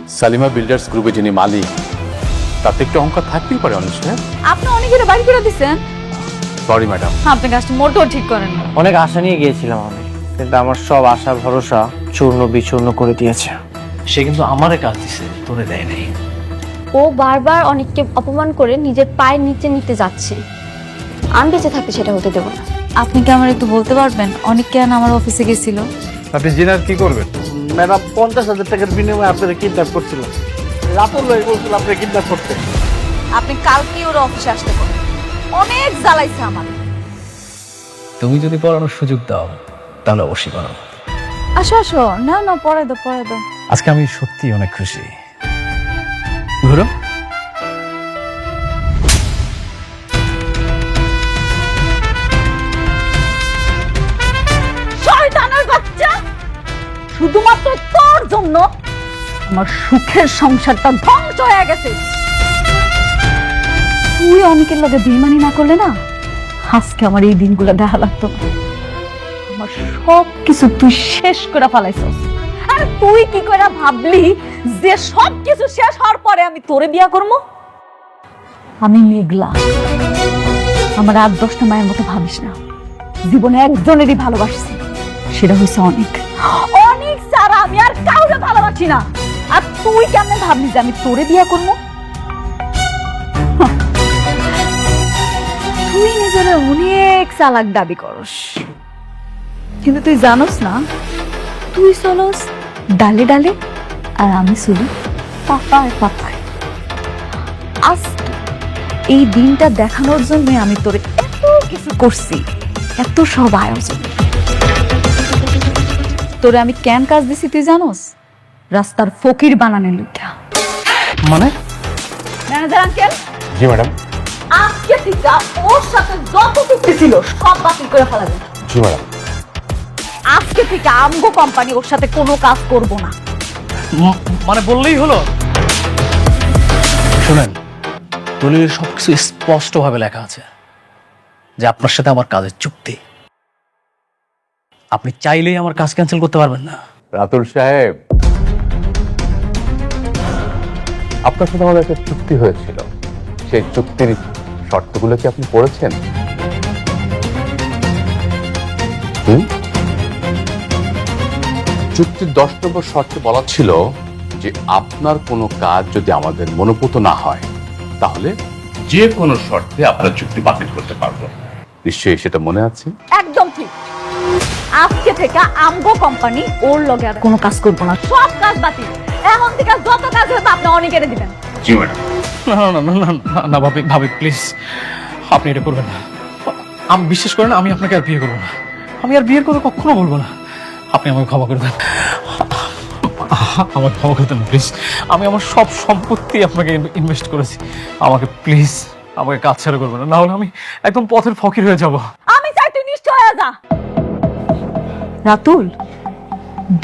Salima builders গ্রুপে যিনি মালিক, তাতে একটু অহংকার থাকতেই পারে অনিক সাহেব। আপনি অনেকের বাড়ি করে দিচ্ছেন। Sorry madam. আপনি কাজটা মোটেও ঠিক করেন না। অনেক আশা নিয়ে গিয়েছিলাম আমি, কিন্তু আমার সব আশা ভরসা চূর্ণ বিচূর্ণ করে দিয়েছে। সে কিন্তু আমারে কাজ দিছে, তোরে দেয় নাই। ও বারবার অনেককে অপমান করে নিজের পায়ের নিচে নিতে যাচ্ছে। আমি বেঁচে থাকতে সেটা হতে দেবো না। আপনি কি আমার একটু বলতে পারবেন অনেক কেন আমার অফিসে গেছিল? আপনি জিনার কি করবেন? ম্যাডাম 50,000 টাকার বিনিময়ে আপনারা কিডন্যাপ করছিল। রাতুল ভাই বলছিল আপনি কিডন্যাপ করতে। আপনি কালকেই ওর অফিসে আসতে পারেন। অনেক জ্বালাইছে আমার। তুমি যদি পড়ানোর সুযোগ দাও তাহলে অবশ্যই পারো। আসো আসো, না না পরে দাও পরে দাও। আজকে আমি সত্যি অনেক খুশি। ঘুরো। শয়তানের বাচ্চা, শুধুমাত্র তোর জন্য আমার সুখের সংসারটা ধ্বংস হয়ে গেছে। তুই অনেকের লগে বেইমানি না করলে না, আজকে আমার এই দিনগুলো দেখা লাগতো না। আমার সব কিছু তুই শেষ করে ফেলাইছস। আর তুই কি করে ভাবলি যে সব কিছু শেষ হওয়ার পরে আমি তোরে বিয়া করবো? আমি মেঘলা, আমার 8-10টা মায়ের মতো ভাবিস না। জীবনে একজনেরই ভালোবাসছি, সেটা হয়েছে অনেক। অনেক ছাড়া আমি আর কাউকে ভালোবাসি না। আর তুই কেমন ভাবলি যে আমি তোরে বিয়া করবো? তুই নিজের অনেক চালাক দাবি করস, কিন্তু তুই জানোস না তুই চলস ডালে ডালে আর আমি চলি পাতায় পাতায়। আজ এই দিনটা দেখানোর জন্য আমি তোরে এত কিছু করছি, এত সব আয়োজন। তোরে আমি কেন কাজ দিছি তুই জানোস? রাস্তার ফকির বানানোর লইগা। মানে ম্যানেজার আঙ্কেল, জি ম্যাডাম। আজকে থেকে ওর সাথে যত চুক্তি ছিল সব বাতিল করে ফেলাবেন। জি ম্যাডাম। আজকে থেকে আমগো কোম্পানি ওর সাথে কোনো কাজ করব না। মানে বললেই হলো? শুনেন, দলিলের সবকিছু স্পষ্ট ভাবে লেখা আছে যে আপনার সাথে আমার কাজের চুক্তি। আপনি চাইলেই আমার কাজ ক্যান্সেল করতে পারবেন না। রাতুল সাহেব, আপনার সাথে আমাদের একটা চুক্তি হয়েছিল, সেই চুক্তির শর্তগুলো কি আপনি পড়েছেন? চুক্তির 10 নম্বর শর্তে বলা ছিল যে আপনার কোনো কাজ যদি আমাদের মনোপুত না হয় তাহলে যে কোনো শর্তে আপনার চুক্তি বাতিল করতে পারবো। নিশ্চয়ই সেটা মনে আছে? একদম ঠিক। আজকে থেকে আমগো কোম্পানি ওর লগে আর কোনো কাজ করব না, সব কাজ বাতিল। এখন থেকে যত কাজ হবে আপনি অনেকেরে দিবেন। জি ম্যাডাম। না না না না না না ভাবি ভাবি প্লিজ, আপনি এটা করবেন না। আমি বিশ্বাস করেন, আমি আপনাকে আর বিয়ে করবো না। আমি আর বিয়ের কথা কখনো বলবো না। আপনি আমাকে ক্ষমা করে দেন, আমার ক্ষমা করে দেন প্লিজ। আমি আমার সব সম্পত্তি আপনাকে ইনভেস্ট করেছি। আমাকে প্লিজ, আমাকে কাজ ছাড়া করবেন না, নাহলে আমি একদম পথের ফকির হয়ে যাব। আমি চাই তুই নিশ্চয় হয়ে যা। রাতুল,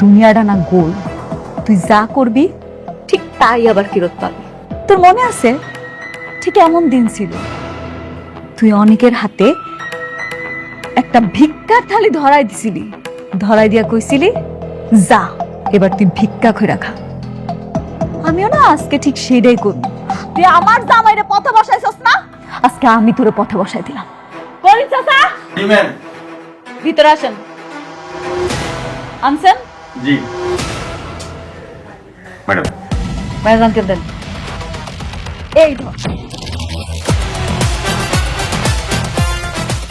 দুনিয়াটা না গোল, তুই যা করবি ঠিক তাই আবার ফেরত পাবি। তোর মনে আছে ঠিক এমন দিন ছিল, তুই অনেকের হাতে একটা ভিক্ষার থালি ধরাই দিছিলি, ধরাই দিয়া কইছিলি যা এবার তুই ভিক্ষা করে রাখা। আমিও না আজকে ঠিক সেটাই করব। তুই আমার জামাইরে পথে বসাইছস না, আজকে আমি তোরে পথে বসাই দিলাম। করি চাচা, ভিতরে আসেন। আনছেন? জি ম্যাডাম। ম্যানেজারকে দেন। এই ধর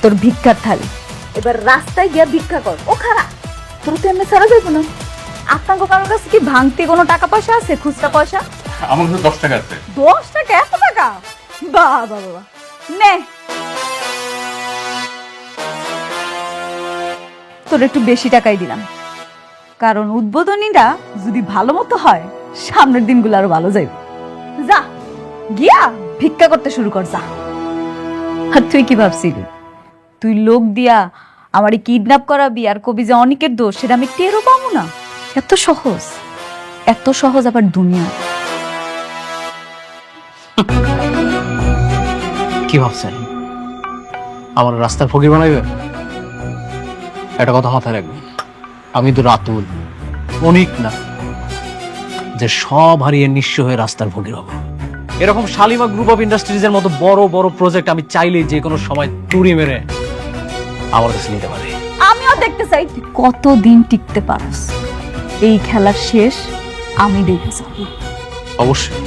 তোর ভিক্ষার থালি, এবার রাস্তায় গিয়া ভিক্ষা কর। ও খারাপ, তোর তো এমনি ছাড়া যাইব না। আপনার কারোর কাছে কি ভাঙতি কোনো টাকা পয়সা আছে, খুচরা পয়সা? আমার কাছে 10 টাকা আছে। 10 টাকা? এত টাকা? বাহ বাহ বাহ, নে তোর একটু বেশি টাকাই দিলাম, কারণ উদ্বোধনীরা যদি ভালো মতো হয় সামনের দিনগুলো আরো ভালো যাইবে। যা গিয়া ভিক্ষা করতে শুরু কর, যা। আর তুই কি ভাবছিলি তুই লোক দিয়া আমারে কিডন্যাপ করাবি আর কবি যে অনেকের দোষ, সেটা আমি টেরও পাবো না? এত সহজ, এত সহজ আবার দুনিয়া। কি ভাবছেন আমার রাস্তার ফকির বানাইবে? একটা কথা মাথায় রাখবেন, আমি তো রাতুল, অনেক না। যে সব হারিয়ে নিঃস্ব হয়ে রাস্তার ভোগী হব। এরকম শালিমা গ্রুপ অফ ইন্ডাস্ট্রিজের মতো বড় বড় প্রজেক্ট আমি চাইলেই যে কোনো সময় তুড়ি মেরে আমার কাছে নিতে পারি। আমিও দেখতে চাই তুই কতদিন টিকতে পারস। এই খেলার শেষ আমি দেখে যাব। অবশ্যই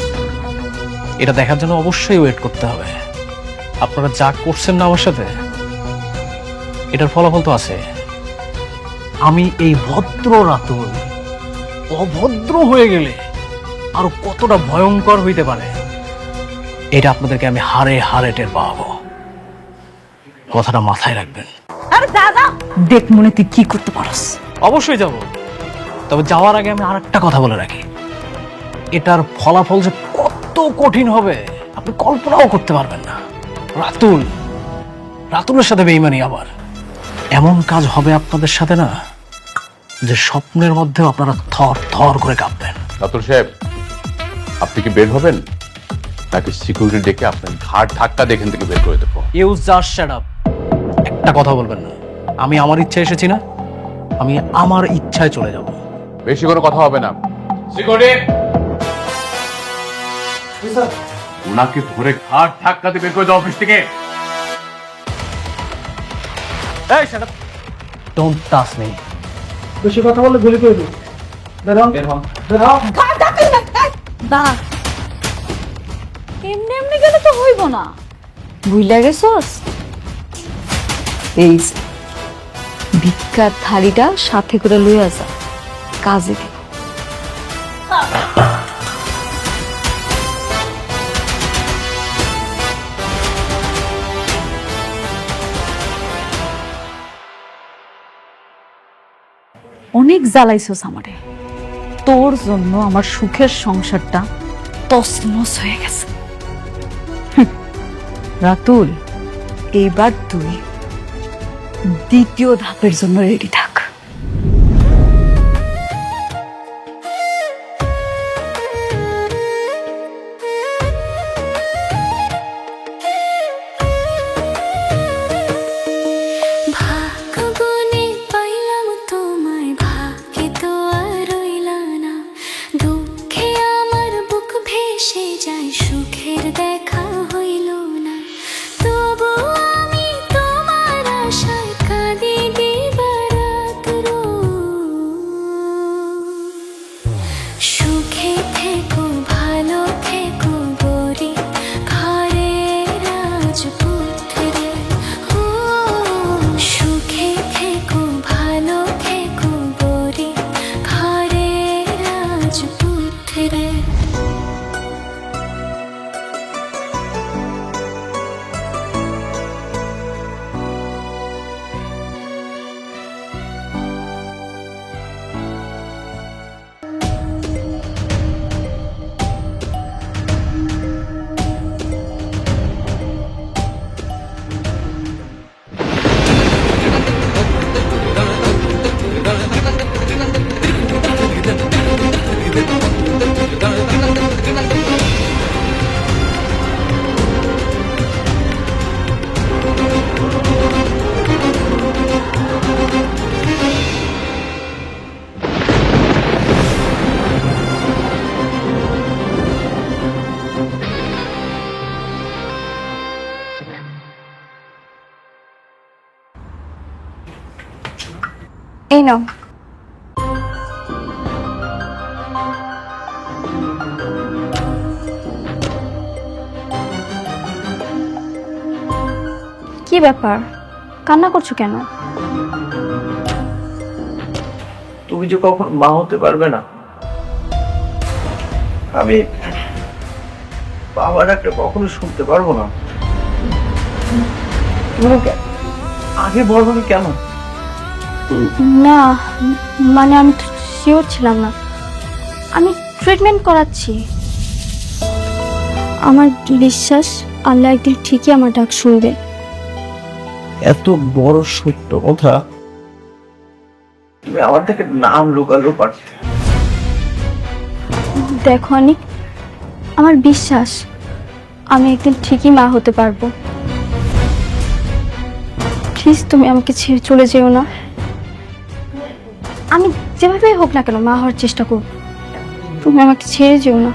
এটা দেখার জন্য অবশ্যই ওয়েট করতে হবে। আপনারা যা করছেন না আমার সাথে, এটার ফলাফল তো আছে। আমি এই ভদ্র রাতুল অভদ্র হয়ে গেলে আরো কতটা ভয়ঙ্কর হইতে পারে এটা আপনাদেরকে আমি হারে হারে টের পাবো। কথাটা মাথায় রাখবেন। আরে দাদা দেখ মনে তুই কি করতে পারস। অবশ্যই যাব, তবে যাওয়ার আগে আমি আরেকটা কথা বলে রাখি, এটার ফলাফল যে কত কঠিন হবে আপনি কল্পনাও করতে পারবেন না। রাতুলের সাথে বেইমানি, আবার এমন কাজ হবে আপনাদের সাথে না যে স্বপ্নের মধ্যেও আপনারা থর থর করে কাঁপবেন। রাতুল সাহেব, আপনি কি বের হবেন নাকি সিকিউরিটি ডেকে আপনার ঘাট ধাক্কা দিয়ে এখান থেকে বের করে দেবো? You just shut up. একটা কথা বলবেন না। আমি আমার ইচ্ছায় এসেছি না, আমি আমার ইচ্ছায় চলে যাব। বেশি কোনো কথা হবে না। সিকিউরিটি, ওনাকে ধরে ঘাট ধাক্কা দিয়ে বের করে দাও অফিস থেকে। এই shut up, don't touch me. বেশি কথা বললে গুলি করে দিই। বেরো বেরো। দা এমনি এমনি গেলে তো হইব না। ভুইলা গেছস? এই যে, ভিক্ষার থালিটা সাথে করে লইয়া যা, কাজে দিব। অনেক জ্বালাইছস আমারে, তোর জন্য আমার সুখের সংসারটা তছনছ হয়ে গেছে। রাতুল, এবার তুই দ্বিতীয় ধাপের জন্য রেডি থাক। ভাগ্যগুনে পাইলাম তোমায়, ভাগ্যে তো আর রইলা না। দুঃখে আমার বুক ভেসে যায়, সুখের দেখা হইল না। তবু আমি তোমার আশায় কাঁদি দিবারাত সুখে থেকো, ভালো থেকো গরি ঘরে রাজপুত্রে। ও সুখে থেকো, ভালো থেকো গরি ঘরে রাজপুত্রে। এই নাও। কি ব্যাপার, কান্না করছো কেন? তুমি যে কখন মা হতে পারবে না, আমি বাবার একটা কখনো শুনতে পারবো না। তুমি আমাকে আগে বলবো কেন? না মানে আমি শিওর ছিলাম না। আমি ট্রিটমেন্ট করাচ্ছি। আমার বিশ্বাস আল্লাহ একদিন ঠিকই আমার ডাক শুনবে। এত বড় সত্য কথা তুমি আমার থেকে নাম লুকালো পারতে। দেখো অনিক, আমার বিশ্বাস আমি একদিন ঠিকই মা হতে পারবো। প্লিজ তুমি আমাকে ছেড়ে চলে যেও না। আমি যেভাবেই হোক না কেন মা হওয়ার চেষ্টা করব। তুমি আমাকে ছেড়ে যেও না।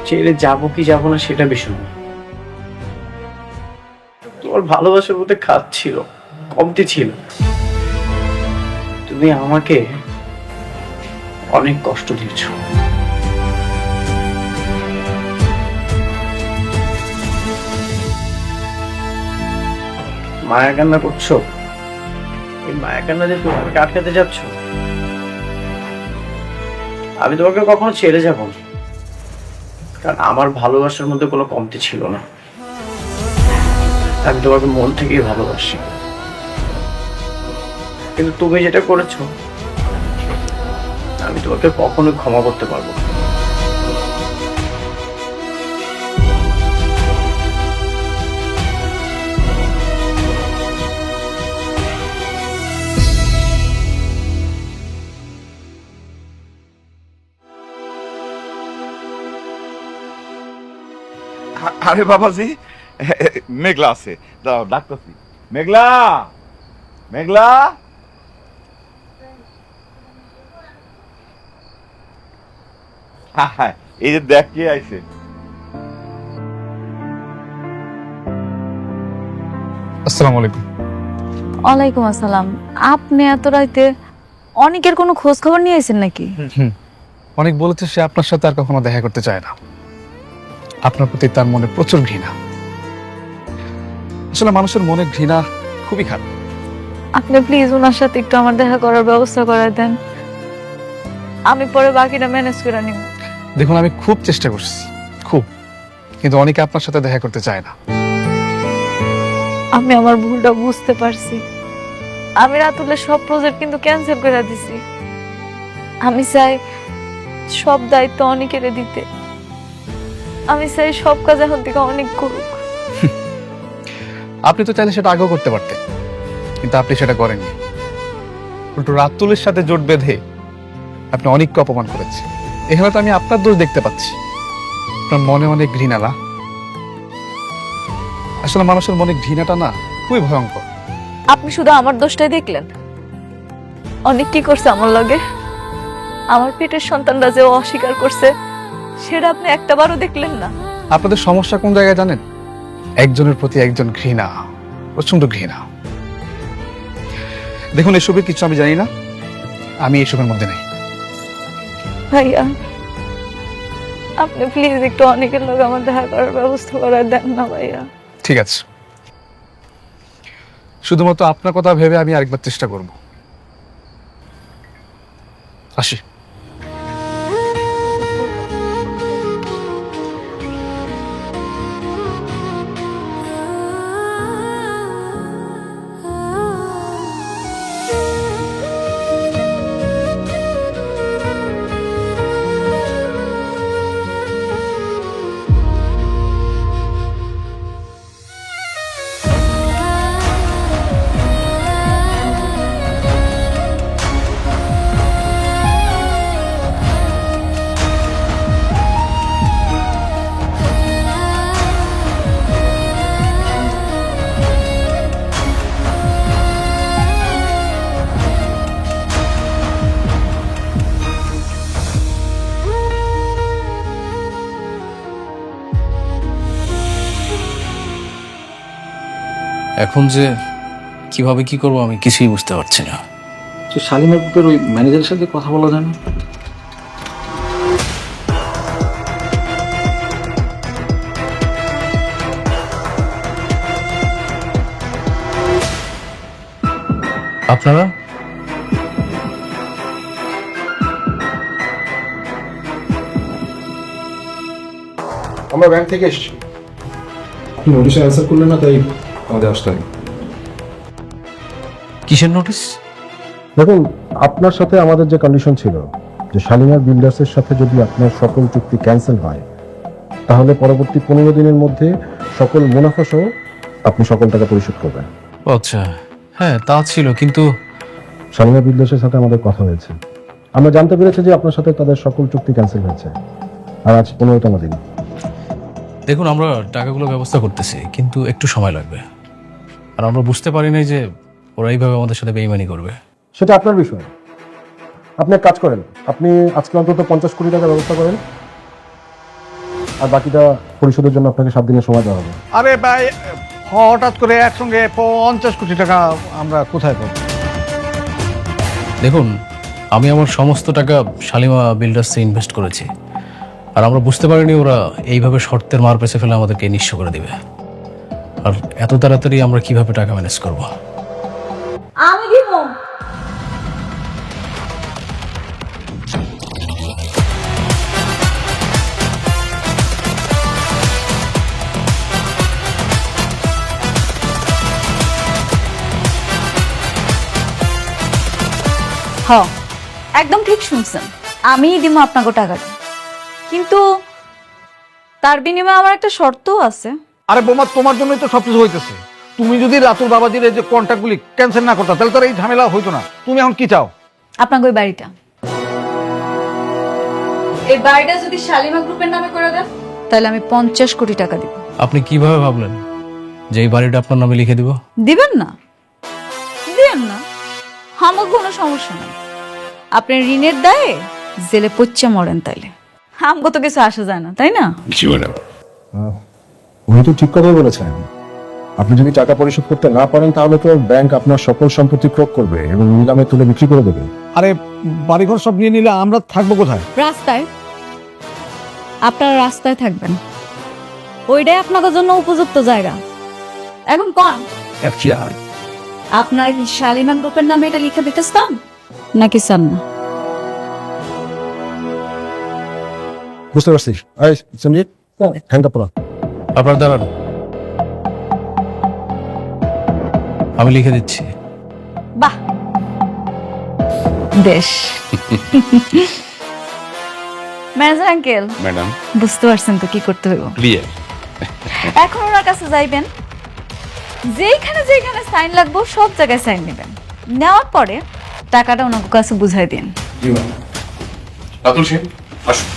ছেড়ে যাবো কি যাবো না সেটা বিষয় না। তোমার ভালোবাসার মধ্যে খাত ছিল, কমতি ছিল। তুমি আমাকে অনেক কষ্ট দিয়েছো। মায়া কান্না করছো, এই মায়া কান্না যে তুমি আমাকে আটকাতে যাচ্ছ। আমি তোমাকে কখনো ছেড়ে যাব না, কারণ আমার ভালোবাসার মধ্যে কোনো কমতি ছিল না। আমি তোমাকে মন থেকেই ভালোবাসি, কিন্তু তুমি যেটা করেছো আমি তোমাকে কখনো ক্ষমা করতে পারবো না। আরে বাবাজি, মেঘলা আছে, দাও ডাকতেছি। মেঘলা, মেঘলা, হ্যাঁ, এই যে দেখ কে আইছে। আসসালামু আলাইকুম। ওয়ালাইকুম আসসালাম। আপনি এত রাইতে অনেকের কোনো খোঁজ খবর নিয়ে আইছেন নাকি? অনেক বলেছে সে আপনার সাথে আর কখনো দেখা করতে চায় না। আপনার প্রতি তার মনে প্রচুর ঘৃণা। আসলে মানুষের মনে ঘৃণা খুবই খারাপ। আপনি প্লিজ ওনার সাথে একটু আমার দেখা করার ব্যবস্থা করে দেন, আমি পরে বাকিটা ম্যানেজ করে নিব। দেখুন, আমি খুব চেষ্টা করছি, খুব, কিন্তু অনেকে আপনার সাথে দেখা করতে চায় না। আমি আমার ভুলটা বুঝতে পারছি। আমি রাতুলের সব প্রজেক্ট কিন্তু ক্যান্সেল করে দিছি। আমি চাই সব দায়িত্ব অনেকের দিতে। আমি চাই সব কাজ এখন থেকে অনেক করুক। আপনি তো চাইলে সেটা আগেও করতে পারতেন, কিন্তু আপনি সেটা করেননি। উল্টো রাতুলের সাথে জোট বেঁধে আপনি অনেককে অপমান করেছেন। এখানে তো আমি আপনার দোষ দেখতে পাচ্ছি। আপনার মনে অনেক ঘৃণা না? আসলে মানুষের মনে ঘৃণাটা না খুবই ভয়ঙ্কর। আপনি শুধু আমার দোষটাই দেখলেন? অনেক কি করছে আমার লগে। আমার পেটের সন্তানরা যে অস্বীকার করছে সেটা আপনি একটাবারও দেখলেন না। আপনাদের সমস্যা কোন জায়গায় জানেন? একজনের প্রতি একজন ঘৃণা, প্রচন্ড ঘৃণা। দেখুন, এসবের কিছু আমি জানি না, আমি এসবের মধ্যে নেই। ভাইয়া, আপনি প্লিজ একটু অনেকের লোক আমার দেখা করার ব্যবস্থা করে দেন না ভাইয়া। ঠিক আছে, শুধুমাত্র আপনার কথা ভেবে আমি আরেকবার চেষ্টা করব। আসি। এখন যে কিভাবে কি করবো আমি কিছুই বুঝতে পারছি না। তো শালিমার গ্রুপের ওই ম্যানেজারের সাথে কথা বলা যায় না? আপনারা আমরা ব্যাংক থেকে এসেছি। আপনি নোটিশে অ্যান্সার করলেন না, তাই আমাদের আসতে হবে। কিসের নোটিশ? দেখুন, আপনার সাথে আমাদের যে কন্ডিশন ছিল যে শালিমার বিল্ডার্সের সাথে যদি আপনার সকল চুক্তি ক্যান্সেল হয় তাহলে পরবর্তী 15 দিনের মধ্যে সকল মুনাফা সহ আপনি সকল টাকা পরিশোধ করবেন। আচ্ছা, হ্যাঁ তা ছিল, কিন্তু শালিমার বিল্ডার্সের সাথে আমাদের কথা হয়েছে। আমরা জানতে পেরেছি যে আপনার সাথে তাদের সকল চুক্তি ক্যান্সেল হয়েছে, আর আজ 15তম দিন। দেখুন, আমরা টাকাগুলো ব্যবস্থা করতেছি, কিন্তু একটু সময় লাগবে। আর আমরা বুঝতে পারি নাই যে ওরা এইভাবে আমাদের সাথে বেইমানি করবে। সেটা আপনার বিষয়। আপনি এক কাজ করেন, আপনি আজকে অন্তত 50 কোটি টাকার ব্যবস্থা করেন, আর বাকিটা পরিশোধের জন্য আপনাকে 7 দিনের সময় দেওয়া হবে। আরে ভাই, হঠাৎ করে একসঙ্গে 50 কোটি টাকা আমরা কোথায় পাবো? দেখুন, আমি আমার সমস্ত টাকা শালিমা বিল্ডার্সে ইনভেস্ট করেছি, আর আমরা বুঝতে পারিনি ওরা এইভাবে শর্তের মার পেছে ফেলে আমাদেরকে নিঃস্ব করে দিবে। আর এত তাড়াতাড়ি আমরা কিভাবে টাকা ম্যানেজ করব? আমি দিব। হ, একদম ঠিক শুনছেন, আমিই দিব আপনাকে টাকাটা, কিন্তু তার বিনিময়ে আমার একটা শর্তও আছে। আরে বোমা, তোমার জন্যই তো সবকিছু হইতেছে। তুমি যদি রাতুল বাবাজির এই যে কন্ট্রাক্টগুলি ক্যান্সেল না করতা, তাহলে তো আর এই ঝামেলা হইতো না। তুমি এখন কি চাও? আপনাকে ওই বাড়িটা, এই বাড়িটা যদি শালিমা গ্রুপের নামে করে দেন, তাহলে আমি 50 কোটি টাকা দিব। আপনি কিভাবে ভাবলেন যে এই বাড়িটা আপনার নামে লিখে দিব? দিবেন না? দিবেন না, আমার কোনো সমস্যা নাই। আপনি ঋণের দায়ে জেলে পচ্চা মরেন, তাইলে আমগো তো কিছু আসা যায় না, তাই না? জি ম্যাডাম। উনি তো ঠিক কথাই বলেছেন। আপনি যদি টাকা পরিশোধ করতে না পারেন, তাহলে তো ব্যাংক আপনার সকল সম্পত্তি ক্রয় করবে এবং নিলামে তুলে বিক্রি করে দেবে। আরে বাড়িঘর সব নিয়ে নিলে আমরা থাকবো কোথায়? রাস্তায়। আপনারা রাস্তায় থাকবেন, ওইটাই আপনাদের জন্য উপযুক্ত জায়গা। এখন কোন আপনার শালিমা গ্রুপের নামে এটা লিখে দিতে চান নাকি চান না? বুঝতে পারছিস? এই সঞ্জিত, হ্যান্ড আপ করা। আপনার দাঁড়ান, আমি লিখে দিচ্ছি। বাহ, বেশ। ম্যানেজার আঙ্কেল, ম্যাডাম, বুঝতে পারছেন তো কি করতে হইব? ক্লিয়ার। এখন ওনার কাছে যাইবেন, যেখানে যেখানে সাইন লাগবে সব জায়গায় সাইন নেবেন। নেওয়ার পরে টাকাটা ওনার কাছে বুঝাই দিন। জি ম্যাডাম। রাতুল সেন, আসুন।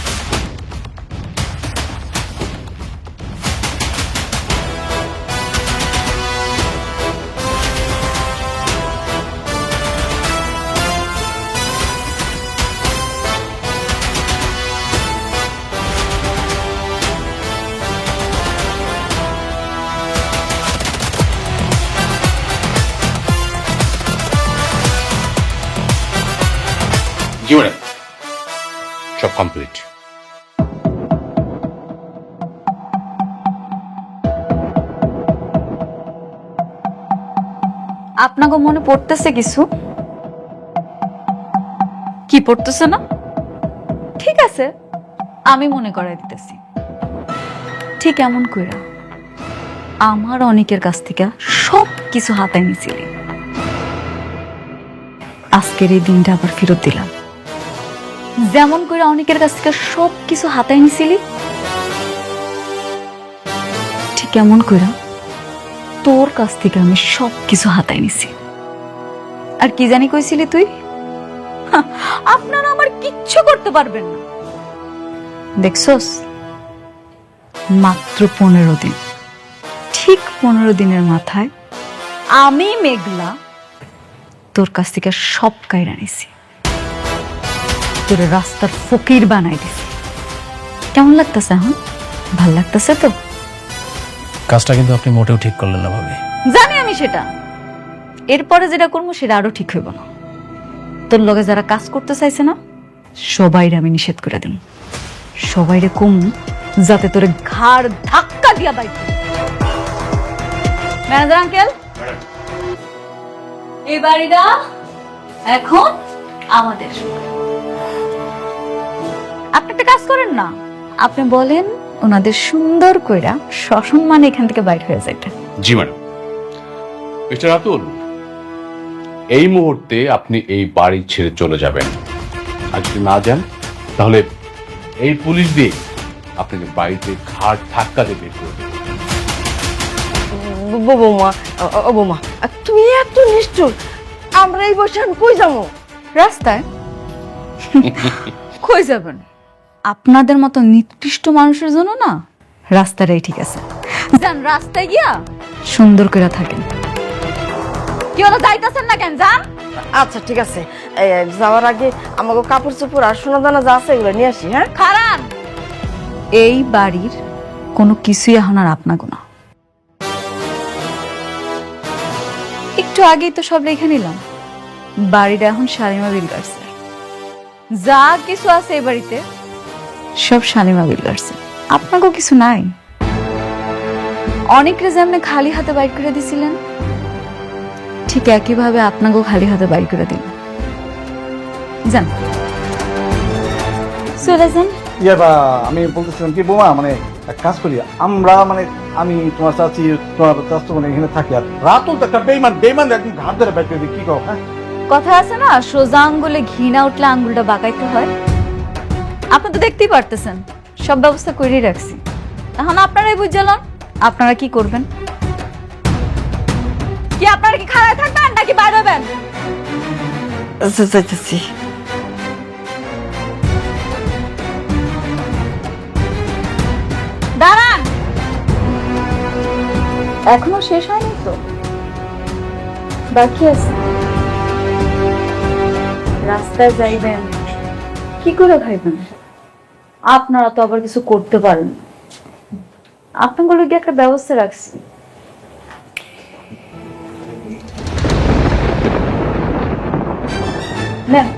জি ম্যাডাম, সব কমপ্লিট। আপনাকে মনে পড়তেছে কিছু? কি পড়তেছে না? ঠিক আছে, আমি মনে করাই দিতেছি। ঠিক এমন কইরা আমার অনেকের কাছ থেকে সব কিছু হাতায় নিছিলি, আজকের এই দিনটা আবার ফেরত দিলাম। যেমন করে অনেকের কাছ থেকে সব কিছু হাতায় নিছিলি, ঠিক এমন করে তোর কাছ থেকে আমি সব কিছু হাতায় নিছি। আর কি জানি কইছিলি তুই? আপনারা আমার কিচ্ছু করতে পারবেন না। দেখছস, মাত্র 15 দিন, ঠিক 15 দিনের মাথায় আমি মেঘলা তোর কাছ থেকে সব কাইরা নিছি, তোর রাস্তার ফকির বানাই দিছি। কেমন লাগতেছে? এখন ভাল লাগতেছে তো? কাজটা কিন্তু আপনি মোটেও ঠিক করলেন না ভাবি। জানি আমি সেটা, এরপরে যেটা করবো সেটা আরো ঠিক হইব না। তোর লগে যারা কাজ করতে চাইছে না, সবাইরে আমি নিষেধ করে দেব। সবাইরে কম, যাতে তোরে ঘাড় ধাক্কা দিয়া বাইক। ম্যানেজার আঙ্কেল, এই বাড়িটা এখন আমাদের। আপনি একটা কাজ করেন না, আপনি বলেন ওনাদের সুন্দর কইরা সসম্মানে এখান থেকে বাইর হয়ে যাইতে। জি ম্যাডাম। মিস্টার রাতুল, এই মুহূর্তে আপনি এই বাড়ি ছেড়ে চলে যাবেন। আর যদি না যান, তাহলে এই পুলিশ দিয়ে আপনাকে বাড়িতে ঘাট ধাক্কা দিয়ে বের করে দেবে। বৌমা, ও বৌমা, তুমি এত নিষ্ঠুর। আমরা এই বছর কই যাবো? রাস্তায়। কই যাবেন? আপনাদের মতো নিকৃষ্ট মানুষের জন্য না রাস্তাটাই ঠিক আছে। যান রাস্তায় গিয়া সুন্দর করে থাকেন। কি হলো, যাইতাছেন না কেন? যান। আচ্ছা ঠিক আছে, যাওয়ার আগে আমাকে কাপড় চোপড় আর সোনা দানা যা আছে এগুলো নিয়ে আসি। হ্যাঁ, খারান, এই বাড়ির কোনো কিছুই এখন আর আপনাকে না। একটু আগেই তো সব লেখা নিলাম। বাড়িটা এখন শালিমা বিল্ডার্সের। যা কিছু আছে এই বাড়িতে সব শালিমা বিল্ডার্সের। আপনাকেও কিছু নাই। অনেকরে যেমন খালি হাতে বাইর করে দিছিলেন, ঠিক একইভাবে আপনাকেও খালি হাতে বাইর করে দিন। যান, চলে যান। ইয়ে বা আমি বলতেছিলাম কি বোমা, মানে এক কাজ করি আমরা, মানে আমি তোমার চাচি তোমার চাচু মানে এখানে থাকি, আর রাতুল তো একটা বেইমান একদম ঘাট ধরে বাইক করে দিই, কি কও? হ্যাঁ, কথা আছে না, সোজা আঙ্গুলে ঘি না উঠলে আঙ্গুলটা বাঁকাইতে হয়। আপনি তো দেখতেই পারতেছেন সব ব্যবস্থা করেই রাখছি। এখন আপনারাই বুঝলেন আপনারা কি করবেন। কি আপনারা কি খাড়ায় থাকবেন নাকি বাইরে হবেন? যাইতেছি। দাঁড়ান, এখনো শেষ হয়নি তো, বাকি আছে। রাস্তায় যাইবেন, কি করে খাইবেন? আপনারা তো আবার কিছু করতে পারেন। আপনাগুলো কি একটা ব্যবস্থা রাখছি। নেন,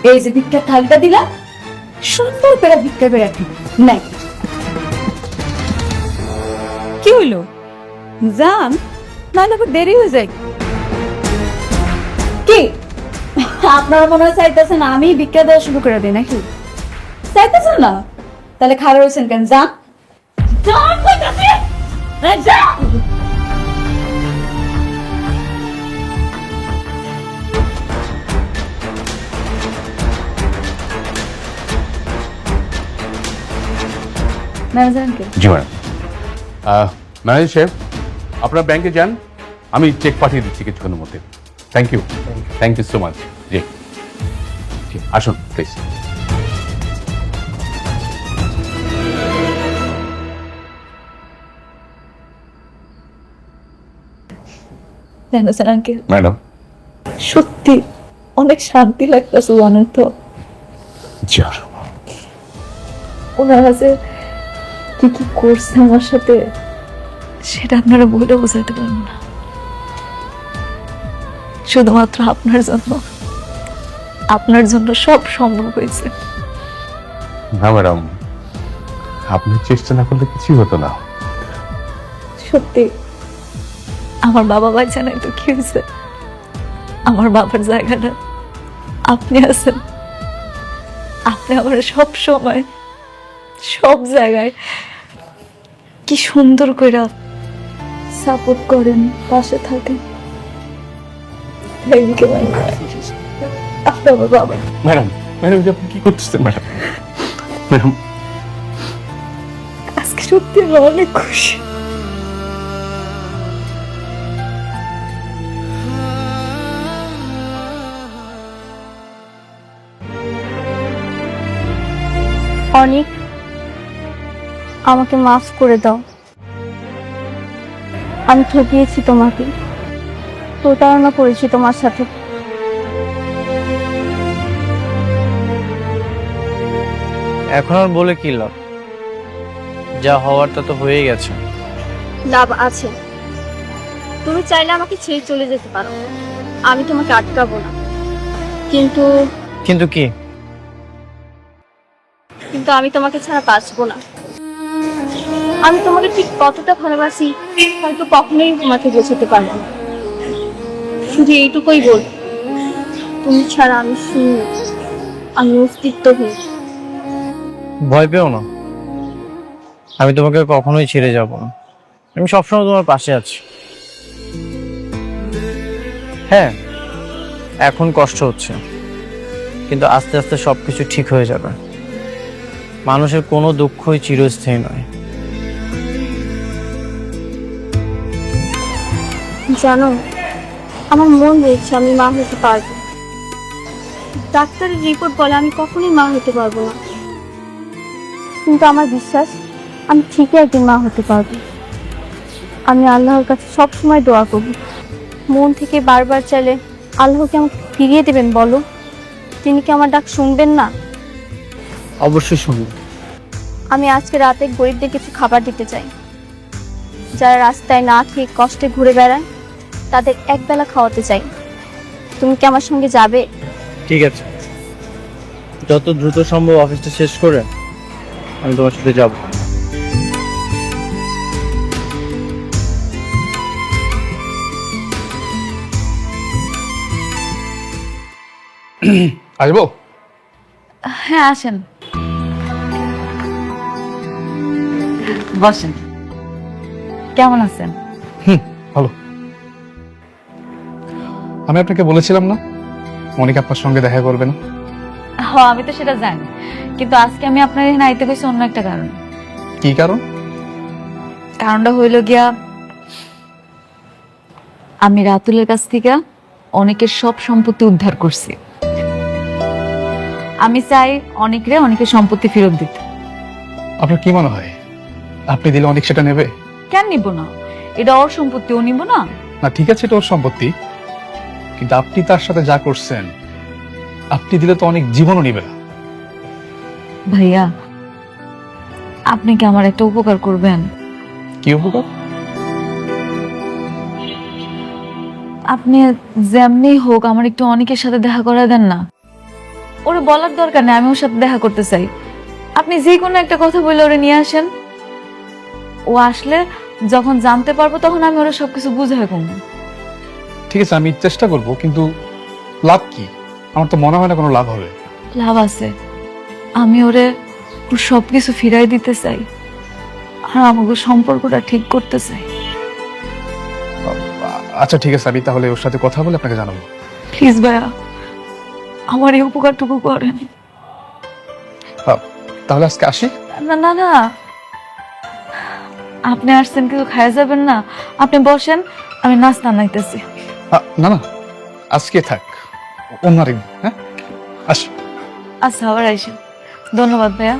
এই যে ভিক্ষার থালটা দিলাম, সুন্দর করে ভিক্ষা করে রাখি। নাই, কি হইলো? যান, নাহলে আবার দেরি হয়ে যায়। কি আপনারা মনে হয় চাইতেছেন আমি ভিক্ষা দেওয়া শুরু করে দিই নাকি? চাইতেছেন না? তাহলে খারাপ হয়েছেন কেন? যান, যান কইতাছি, যান। Manager uncle. জি ম্যাডাম। ম্যানেজার সাহেব, আপনার ব্যাংকে যান, আমি চেক পাঠিয়ে দিচ্ছি কিছুক্ষণের মধ্যে। Thank you so much. জি জি, আসুন প্লিজ। Manager uncle, madam. সত্যি অনেক শান্তি লাগতেছে জানেন তো। ওনারা যে কি কি করছে আমার সাথে, সেটা আপনারা বলে বোঝাতে পারবো না। শুধুমাত্র আপনার জন্য সব সম্ভব হয়েছে। না ম্যাডাম, আপনি চেষ্টা না করলে কিছুই হতো না। সত্যি আমার বাবা বাচ্চা নাই তো কি হয়েছে, আমার বাবার জায়গাটা আপনি আছেন। আপনি আমার সব সময় সব জায়গায় কি সুন্দর করে সাপোর্ট করেন, পাশে থাকেন। আপনি আমার বাবা। ম্যাডাম, আপনি কি করতেছেন ম্যাডাম? ম্যাডাম, আজকে সত্যি আমি অনেক খুশি। অনেক, আমাকে মাফ করে দাও। আমি ঠকিয়েছি তোমাকে, প্রতারণা করেছি তোমার সাথে। এখন আর বলে কি লাভ? যা হওয়ার তা তো হয়ে গেছে। লাভ আছে, তুমি চাইলে আমাকে ছেড়ে চলে যেতে পারো, আমি তোমাকে আটকাবো না। কিন্তু কিন্তু কি? কিন্তু আমি তোমাকে ছাড়া বাঁচবো না। আমি তোমাকে ঠিক কতটা ভালোবাসি হয়তো কখনোই তোমাকে বোঝাতে পারবো না। শুধু এইটুকুই বল, তুমি ছাড়া আমি শূন্য, আমি অস্তিত্বহীন। ভয় পেও না, আমি তোমাকে কখনোই ছেড়ে যাব না। আমি সবসময় তোমার পাশে আছি। হ্যাঁ, এখন কষ্ট হচ্ছে, কিন্তু আস্তে আস্তে সবকিছু ঠিক হয়ে যাবে। মানুষের কোনো দুঃখই চিরস্থায়ী নয়। জানো, আমার মন বলছে আমি মা হতে পারবো। ডাক্তারের রিপোর্ট বলে আমি কখনোই মা হতে পারবো না, কিন্তু আমার বিশ্বাস আমি ঠিকই একদিন মা হতে পারবো। আমি আল্লাহর কাছে সব সময় দোয়া করব, মন থেকে বারবার চাইলে আল্লাহকে আমাকে ফিরিয়ে দেবেন বলো? তিনি কি আমার ডাক শুনবেন না? অবশ্যই শুনুন। আমি আজকে রাতে গরিবদের কিছু খাবার দিতে চাই। যারা রাস্তায় না খেয়ে কষ্টে ঘুরে বেড়ায় তাদের একবেলা খাওয়াতে চাই। তুমি কি আমার সঙ্গে যাবে? ঠিক আছে, যত দ্রুত সম্ভব অফিসটা শেষ করে আমি তোমার সাথে যাব। আসবো? হ্যাঁ আসেন, বসেন। কেমন আছেন? ভালো। আমি আপনাকে বলেছিলাম না মনিকা আপনার সঙ্গে দেখা করবে না? আমি তো সেটা জানি, কিন্তু আজকে আমি আপনার এখানে আইতে গেছি অন্য একটা কারণ। কি কারণ? কারণটা হইল গিয়া, আমি রাতুলের কাছ থেকে অনেকের সব সম্পত্তি উদ্ধার করছি। আমি চাই অনেকের সম্পত্তি ফেরত দিতে। আপনার কি মনে হয় আপনি দিলে অনেক সেটা নেবে? কেন নিব না? এটা ওর সম্পত্তি, ও নিব না? না ঠিক আছে, এটা ওর সম্পত্তি, কিন্তু আপনি তার সাথে যা করছেন, আপনি দিলে তো অনেক জীবনও নিবে না। ভাইয়া, আপনি কি আমার একটা উপকার করবেন? কি উপকার? আপনি যেমনি হোক আমার একটু অনেকের সাথে দেখা করা দেন না। ওরে বলার দরকার নেই আমি ওর সাথে দেখা করতে চাই। আপনি যে কোনো একটা কথা বলে ওরে নিয়ে আসেন। ও আসলে যখন জানতে পারবো তখন আমি ওরা সবকিছু বুঝাই কমবো। ঠিক আছে, আমি চেষ্টা করব, কিন্তু লাভ কি? আমার তো মনে হয় না কোনো লাভ হবে। লাভ আছে, আমি ওর সবকিছু ফিরাই দিতে চাই আর আমাকে সম্পর্কটা ঠিক করতে চাই। আচ্ছা ঠিক আছে, আমি তাহলে ওর সাথে কথা বলে আপনাকে জানাবো। প্লিজ ভাইয়া, আমার এই উপকারটুকু করেন। তাহলে আজকে আসি? না না না, আপনি আসছেন কিছু খাওয়া যাবেন না? আপনি বসেন, আমি নাস্তা নাইতেছি। না না, আজকে থাক, অন্য আরেকদিন। হ্যাঁ, আসি। আচ্ছা, আবার আইসেন। ধন্যবাদ ভাইয়া।